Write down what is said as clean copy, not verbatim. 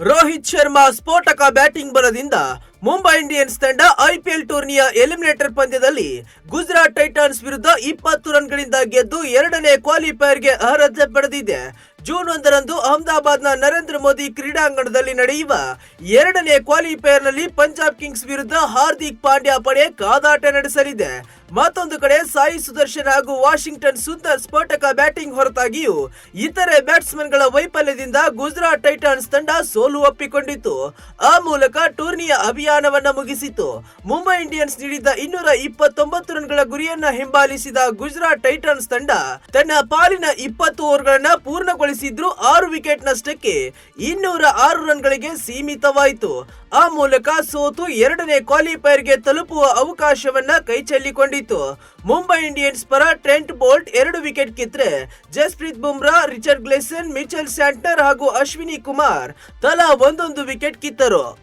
ರೋಹಿತ್ ಶರ್ಮಾ ಸ್ಫೋಟಕ ಬ್ಯಾಟಿಂಗ್ ಬಲದಿಂದ ಮುಂಬೈ ಇಂಡಿಯನ್ಸ್ ತಂಡ ಐಪಿಎಲ್ ಟೂರ್ನಿಯ ಎಲಿಮಿನೇಟರ್ ಪಂದ್ಯದಲ್ಲಿ ಗುಜರಾತ್ ಟೈಟನ್ಸ್ ವಿರುದ್ಧ 20 ರನ್ಗಳಿಂದ ಗೆದ್ದು ಎರಡನೇ ಕ್ವಾಲಿಫೈಯರ್ಗೆ ಅರ್ಹತೆ ಪಡೆದಿದೆ. ಜೂನ್ 1ರಂದು ಅಹಮದಾಬಾದ್ನ ನರೇಂದ್ರ ಮೋದಿ ಕ್ರೀಡಾಂಗಣದಲ್ಲಿ ನಡೆಯುವ ಎರಡನೇ ಕ್ವಾಲಿಫೈಯರ್ನಲ್ಲಿ ಪಂಜಾಬ್ ಕಿಂಗ್ಸ್ ವಿರುದ್ಧ ಹಾರ್ದಿಕ್ ಪಾಂಡ್ಯ ಪಡೆ ಕಾದಾಟ ನಡೆಸಲಿದೆ. ಮತ್ತೊಂದು ಕಡೆ ಸಾಯಿ ಸುದರ್ಶನ್ ಹಾಗೂ ವಾಷಿಂಗ್ಟನ್ ಸುಂದರ್ ಸ್ಫೋಟಕ ಬ್ಯಾಟಿಂಗ್ ಹೊರತಾಗಿಯೂ ಇತರೆ ಬ್ಯಾಟ್ಸ್ಮನ್ಗಳ ವೈಫಲ್ಯದಿಂದ ಗುಜರಾತ್ ಟೈಟನ್ಸ್ ತಂಡ ಸೋಲು ಒಪ್ಪಿಕೊಂಡಿತು. ಆ ಮೂಲಕ ಟೂರ್ನಿಯ ಅಭಿಯಾನವನ್ನ ಮುಗಿಸಿತು. ಮುಂಬೈ ಇಂಡಿಯನ್ಸ್ ನೀಡಿದ್ದ 229 ರನ್ಗಳ ಗುರಿಯನ್ನ ಹಿಂಬಾಲಿಸಿದ ಗುಜರಾತ್ ಟೈಟನ್ಸ್ ತಂಡ ತನ್ನ ಪಾಲಿನ 20 ಓವರ್ಗಳನ್ನ ಪೂರ್ಣಗೊಳಿಸಿದ್ರು 6 ವಿಕೆಟ್ ನಷ್ಟಕ್ಕೆ 206 ರನ್ಗಳಿಗೆ ಸೀಮಿತವಾಯಿತು. ಆ ಮೂಲಕ ಸೋತು ಎರಡನೇ ಕ್ವಾಲಿಫೈಯರ್ಗೆ ತಲುಪುವ ಅವಕಾಶವನ್ನ ಕೈಚೆಲ್ಲಿಕೊಂಡಿತು. ಮುಂಬೈ ಇಂಡಿಯನ್ಸ್ ಪರ ಟ್ರೆಂಟ್ ಬೋಲ್ಟ್ 2 ವಿಕೆಟ್ ಕಿತ್ತರೆ Jasprit Bumrah, Richard Gleeson, Mitchell Santner ಹಾಗೂ ಅಶ್ವಿನಿ ಕುಮಾರ್ ತಲಾ ಒಂದೊಂದು ವಿಕೆಟ್ ಕಿತ್ತರು.